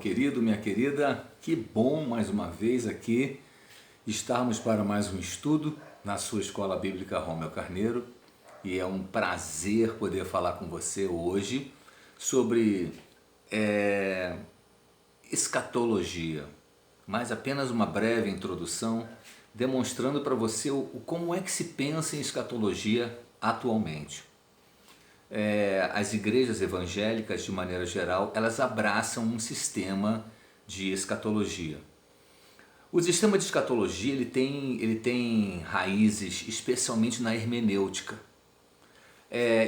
querido, minha querida, que bom mais uma vez aqui estarmos para mais um estudo na sua Escola Bíblica Romeu Carneiro, e é um prazer poder falar com você hoje sobre escatologia, mas apenas uma breve introdução demonstrando para você como é que se pensa em escatologia atualmente. As igrejas evangélicas, de maneira geral, elas abraçam um sistema de escatologia. O sistema de escatologia ele tem raízes especialmente na hermenêutica.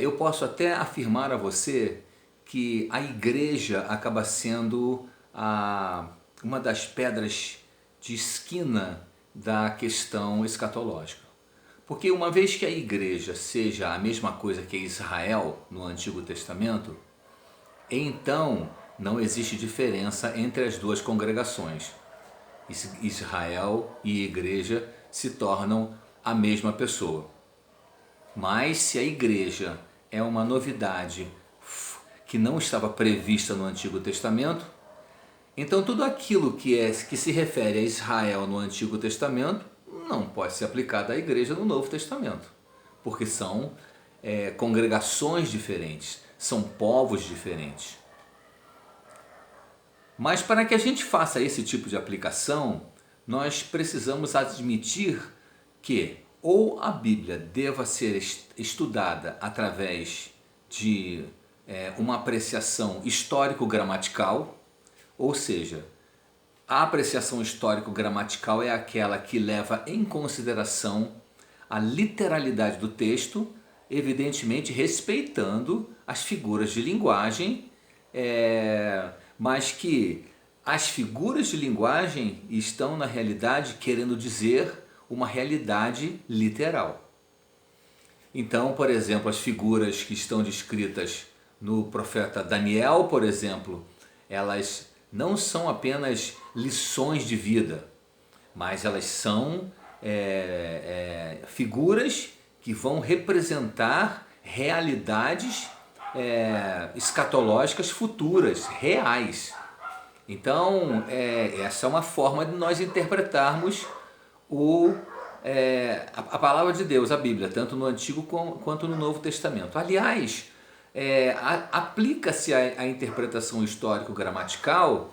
Eu posso até afirmar a você que a igreja acaba sendo uma das pedras de esquina da questão escatológica. Porque uma vez que a igreja seja a mesma coisa que Israel no Antigo Testamento, então não existe diferença entre as duas congregações. Israel e igreja se tornam a mesma pessoa. Mas se a igreja é uma novidade que não estava prevista no Antigo Testamento, então tudo aquilo que se refere a Israel no Antigo Testamento não pode ser aplicado à igreja no Novo Testamento, porque são congregações diferentes, são povos diferentes. Mas para que a gente faça esse tipo de aplicação, nós precisamos admitir que ou a Bíblia deva ser estudada através de uma apreciação histórico-gramatical, ou seja, a apreciação histórico-gramatical é aquela que leva em consideração a literalidade do texto, evidentemente respeitando as figuras de linguagem, mas que as figuras de linguagem estão na realidade querendo dizer uma realidade literal. Então, por exemplo, as figuras que estão descritas no profeta Daniel, por exemplo, elas não são apenas lições de vida, mas elas são figuras que vão representar realidades escatológicas futuras, reais. Então, essa é uma forma de nós interpretarmos a palavra de Deus, a Bíblia, tanto no Antigo quanto no Novo Testamento. Aliás, aplica-se a interpretação histórico-gramatical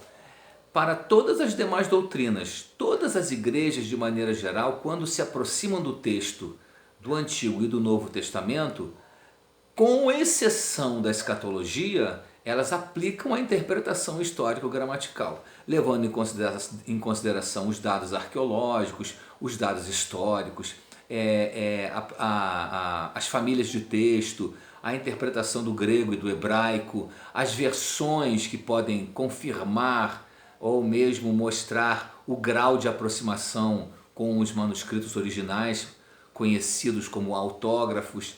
para todas as demais doutrinas. Todas as igrejas, de maneira geral, quando se aproximam do texto do Antigo e do Novo Testamento, com exceção da escatologia, elas aplicam a interpretação histórico-gramatical, levando em consideração os dados arqueológicos, os dados históricos, as famílias de texto, a interpretação do grego e do hebraico, as versões que podem confirmar ou mesmo mostrar o grau de aproximação com os manuscritos originais, conhecidos como autógrafos.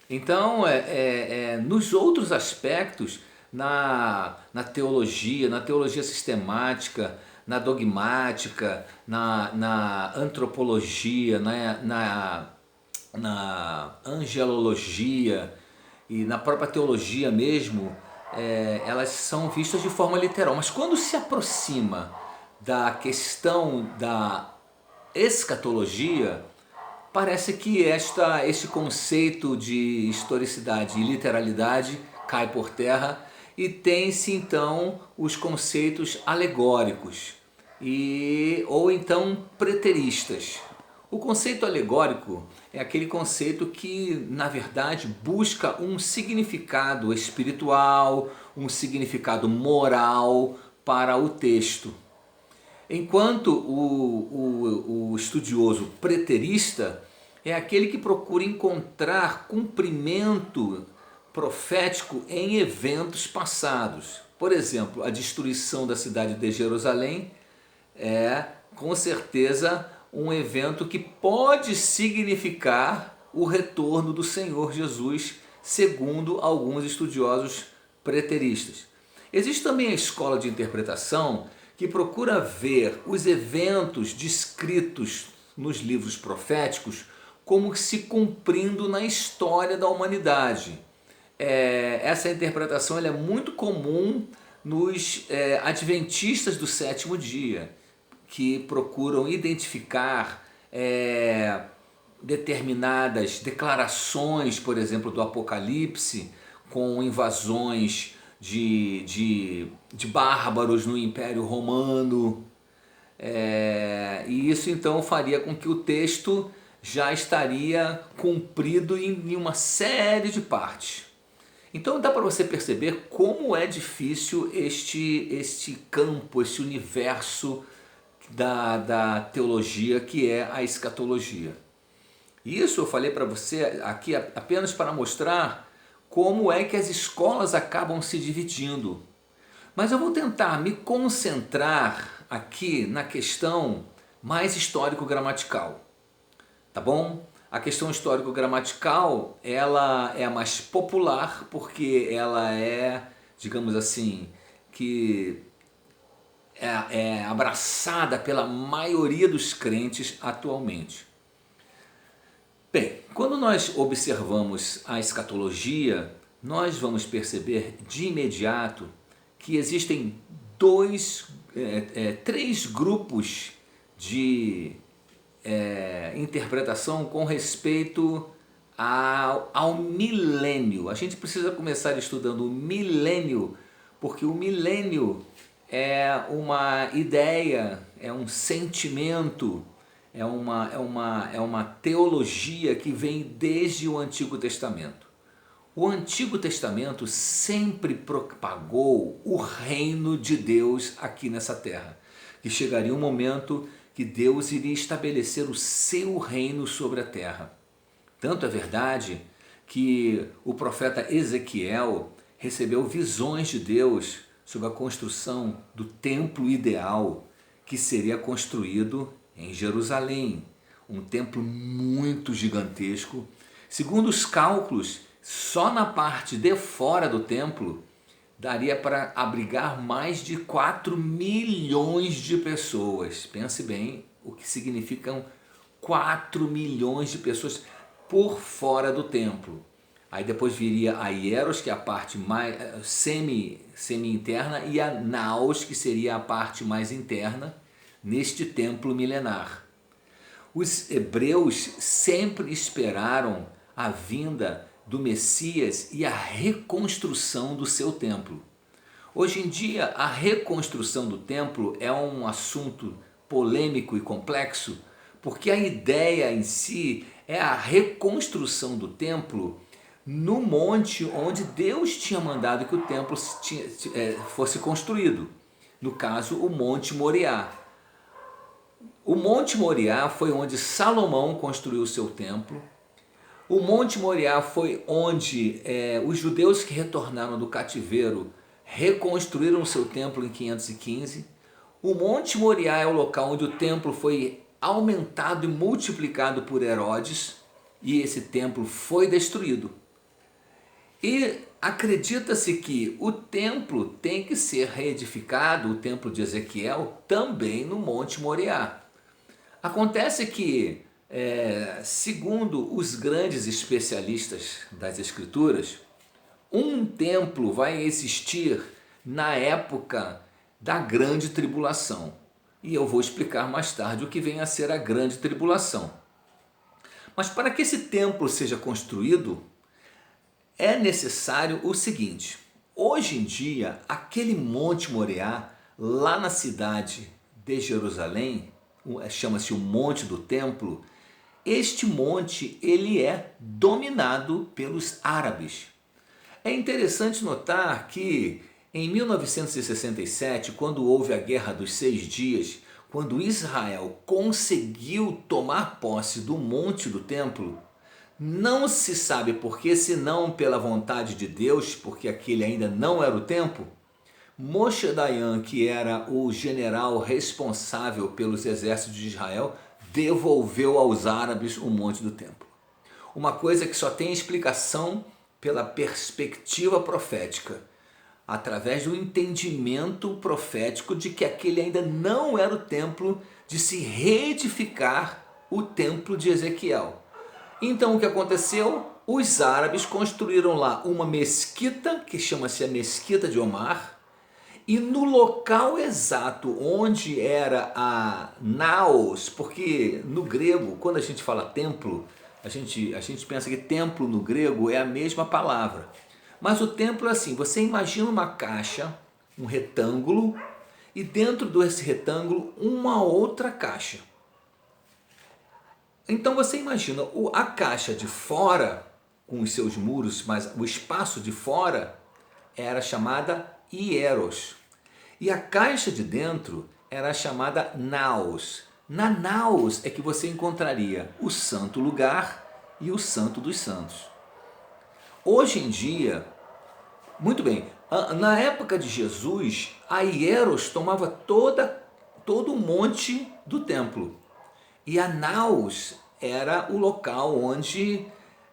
Então, nos outros aspectos, na teologia sistemática, na dogmática, na antropologia, na angelologia e na própria teologia mesmo, elas são vistas de forma literal. Mas quando se aproxima da questão da escatologia, parece que esse conceito de historicidade e literalidade cai por terra e tem-se então os conceitos alegóricos ou então preteristas. O conceito alegórico é aquele conceito que, na verdade, busca um significado espiritual, um significado moral para o texto. Enquanto o estudioso preterista é aquele que procura encontrar cumprimento profético em eventos passados. Por exemplo, a destruição da cidade de Jerusalém é, com certeza, um evento que pode significar o retorno do Senhor Jesus, segundo alguns estudiosos preteristas. Existe também a escola de interpretação que procura ver os eventos descritos nos livros proféticos como se cumprindo na história da humanidade. Essa interpretação ela é muito comum nos adventistas do sétimo dia, que procuram identificar determinadas declarações, por exemplo, do Apocalipse, com invasões de bárbaros no Império Romano. E isso então faria com que o texto já estaria cumprido em uma série de partes. Então dá para você perceber como é difícil este campo, este universo da teologia que é a escatologia. Isso eu falei para você aqui apenas para mostrar como é que as escolas acabam se dividindo. Mas eu vou tentar me concentrar aqui na questão mais histórico-gramatical, tá bom? A questão histórico-gramatical, ela é a mais popular porque ela é, digamos assim, que é abraçada pela maioria dos crentes atualmente. Bem, quando nós observamos a escatologia, nós vamos perceber de imediato que existem três grupos de interpretação com respeito ao milênio. A gente precisa começar estudando o milênio, porque o milênio é uma ideia, é um sentimento, é uma teologia que vem desde o Antigo Testamento. O Antigo Testamento sempre propagou o reino de Deus aqui nessa terra, que chegaria um momento que Deus iria estabelecer o seu reino sobre a terra. Tanto é verdade que o profeta Ezequiel recebeu visões de Deus sobre a construção do templo ideal que seria construído em Jerusalém, um templo muito gigantesco. Segundo os cálculos, só na parte de fora do templo daria para abrigar mais de 4 milhões de pessoas. Pense bem o que significam 4 milhões de pessoas por fora do templo. Aí depois viria a hieros, que é a parte mais semi-interna, e a naos, que seria a parte mais interna, neste templo milenar. Os hebreus sempre esperaram a vinda do Messias e a reconstrução do seu templo. Hoje em dia, a reconstrução do templo é um assunto polêmico e complexo, porque a ideia em si é a reconstrução do templo no monte onde Deus tinha mandado que o templo fosse construído. No caso, o Monte Moriá. O Monte Moriá foi onde Salomão construiu o seu templo. O Monte Moriá foi onde os judeus que retornaram do cativeiro reconstruíram o seu templo em 515. O Monte Moriá é o local onde o templo foi aumentado e multiplicado por Herodes, e esse templo foi destruído. E acredita-se que o templo tem que ser reedificado, o templo de Ezequiel, também no Monte Moriá. Acontece que, segundo os grandes especialistas das Escrituras, um templo vai existir na época da grande tribulação. E eu vou explicar mais tarde o que vem a ser a grande tribulação. Mas para que esse templo seja construído, é necessário o seguinte: hoje em dia, aquele Monte Moriá, lá na cidade de Jerusalém, chama-se o Monte do Templo. Este monte ele é dominado pelos árabes. É interessante notar que em 1967, quando houve a Guerra dos 6 Dias, quando Israel conseguiu tomar posse do Monte do Templo, não se sabe por que, senão pela vontade de Deus, porque aquele ainda não era o tempo, Moshe Dayan, que era o general responsável pelos exércitos de Israel, devolveu aos árabes o Monte do Templo. Uma coisa que só tem explicação pela perspectiva profética, através do entendimento profético de que aquele ainda não era o templo, de se reedificar o templo de Ezequiel. Então o que aconteceu? Os árabes construíram lá uma mesquita, que chama-se a Mesquita de Omar, E no local exato onde era a naos, porque no grego, quando a gente fala templo, a gente pensa que templo no grego é a mesma palavra. Mas o templo é assim, você imagina uma caixa, um retângulo, e dentro desse retângulo uma outra caixa. Então você imagina a caixa de fora, com os seus muros, mas o espaço de fora era chamada hieros. E a caixa de dentro era chamada naos. Na naos é que você encontraria o santo lugar e o santo dos santos. Hoje em dia, muito bem, na época de Jesus, a hieros tomava todo o monte do templo. E a naos era o local onde,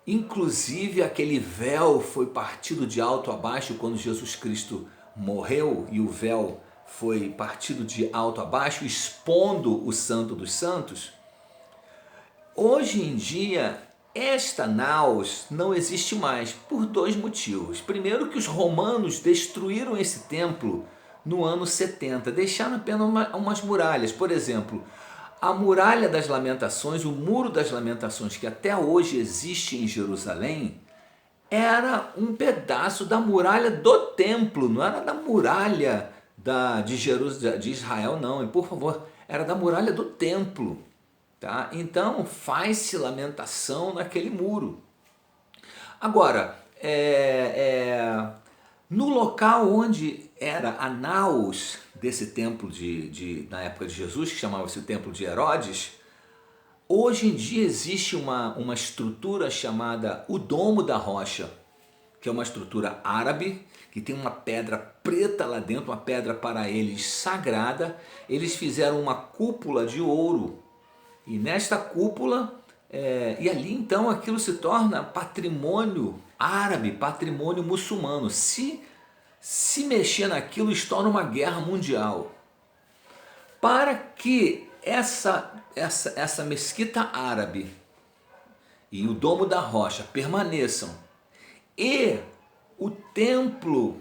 inclusive, aquele véu foi partido de alto a baixo quando Jesus Cristo morreu, e o véu foi partido de alto a baixo, expondo o Santo dos Santos. Hoje em dia, esta naos não existe mais por dois motivos. Primeiro, que os romanos destruíram esse templo no ano 70, deixaram apenas umas muralhas. Por exemplo, a Muralha das Lamentações, o Muro das Lamentações, que até hoje existe em Jerusalém, era um pedaço da muralha do templo, não era da muralha de Israel, não. E por favor, era da muralha do templo. Tá? Então faz-se lamentação naquele muro. Agora, no local onde era a naos desse templo na época de Jesus, que chamava-se o Templo de Herodes, hoje em dia existe uma estrutura chamada o Domo da Rocha, que é uma estrutura árabe, que tem uma pedra preta lá dentro, uma pedra para eles sagrada. Eles fizeram uma cúpula de ouro, e nesta cúpula, e ali então aquilo se torna patrimônio árabe, patrimônio muçulmano. Se mexer naquilo, estoura uma guerra mundial. Para que essa mesquita árabe e o Domo da Rocha permaneçam e o templo,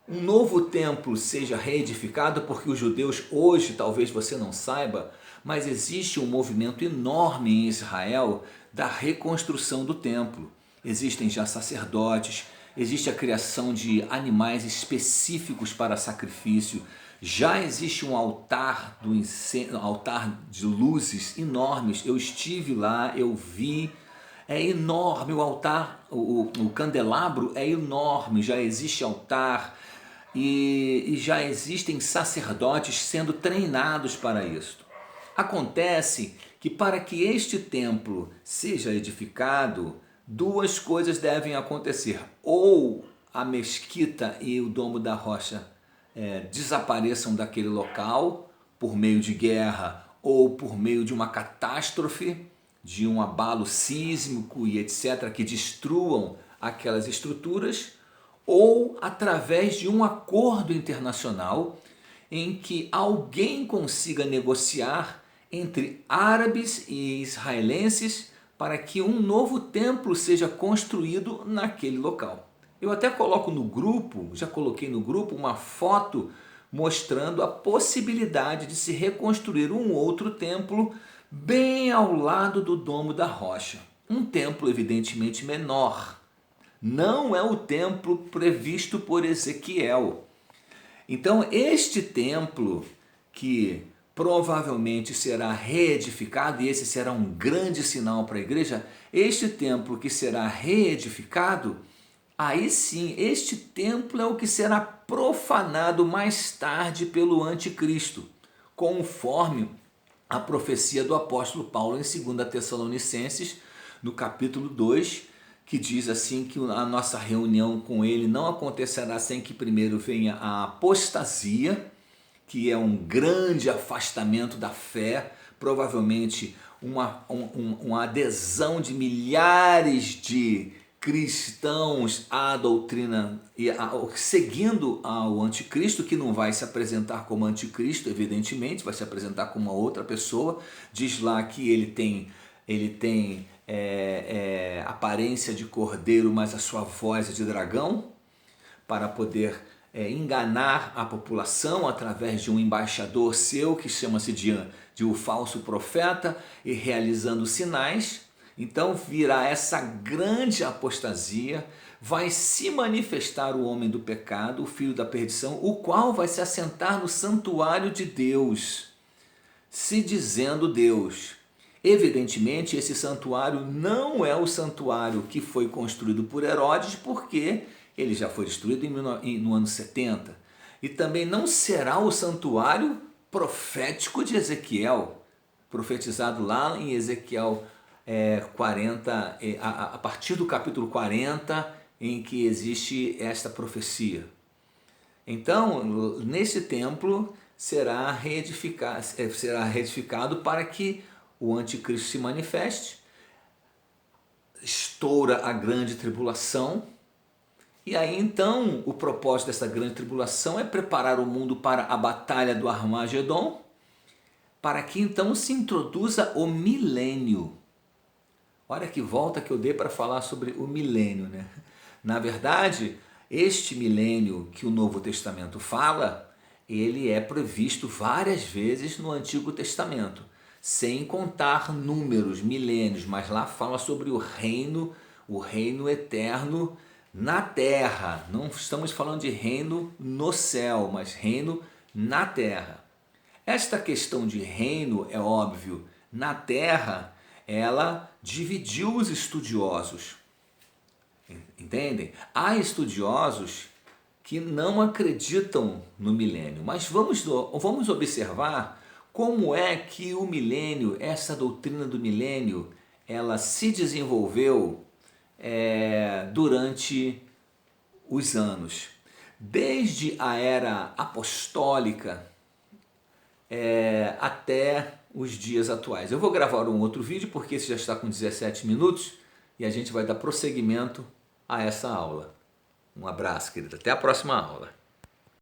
um novo templo seja reedificado, porque os judeus hoje, talvez você não saiba, mas existe um movimento enorme em Israel da reconstrução do templo. Existem já sacerdotes, existe a criação de animais específicos para sacrifício, já existe um altar altar de luzes enormes. Eu estive lá, eu vi, é enorme o altar, o candelabro é enorme, já existe altar e já existem sacerdotes sendo treinados para isso. Acontece que para que este templo seja edificado, duas coisas devem acontecer. Ou a mesquita e o Domo da Rocha desapareçam daquele local por meio de guerra ou por meio de uma catástrofe, de um abalo sísmico e etc., que destruam aquelas estruturas, ou através de um acordo internacional em que alguém consiga negociar entre árabes e israelenses para que um novo templo seja construído naquele local. Eu até coloco no grupo, já coloquei no grupo uma foto mostrando a possibilidade de se reconstruir um outro templo bem ao lado do Domo da Rocha. Um templo evidentemente menor. Não é o templo previsto por Ezequiel. Então este templo, que provavelmente será reedificado, e esse será um grande sinal para a igreja, este templo que será reedificado, aí sim, este templo é o que será profanado mais tarde pelo anticristo, conforme a profecia do apóstolo Paulo em 2 Tessalonicenses, no capítulo 2, que diz assim que a nossa reunião com ele não acontecerá sem que primeiro venha a apostasia, que é um grande afastamento da fé, provavelmente uma adesão de milhares de cristãos à doutrina, seguindo ao anticristo, que não vai se apresentar como anticristo, evidentemente, vai se apresentar como uma outra pessoa. Diz lá que ele tem aparência de cordeiro, mas a sua voz é de dragão, para poder enganar a população através de um embaixador seu que chama-se de o falso profeta e realizando sinais. Então virá essa grande apostasia, vai se manifestar o homem do pecado, o filho da perdição, o qual vai se assentar no santuário de Deus, se dizendo Deus. Evidentemente, esse santuário não é o santuário que foi construído por Herodes, porque ele já foi destruído no ano 70. E também não será o santuário profético de Ezequiel, profetizado lá em Ezequiel 40, a partir do capítulo 40, em que existe esta profecia. Então, nesse templo será reedificado para que o anticristo se manifeste, estoura a grande tribulação, e aí então o propósito dessa grande tribulação é preparar o mundo para a batalha do Armagedon, para que então se introduza o milênio. Olha que volta que eu dei para falar sobre o milênio, né? Na verdade, este milênio que o Novo Testamento fala, ele é previsto várias vezes no Antigo Testamento, sem contar números, milênios, mas lá fala sobre o reino eterno na terra. Não estamos falando de reino no céu, mas reino na terra. Esta questão de reino, é óbvio, na terra, ela dividiu os estudiosos. Entendem? Há estudiosos que não acreditam no milênio, mas vamos observar como é que o milênio, essa doutrina do milênio, ela se desenvolveu durante os anos. Desde a era apostólica até os dias atuais. Eu vou gravar um outro vídeo porque esse já está com 17 minutos e a gente vai dar prosseguimento a essa aula. Um abraço, querida. Até a próxima aula.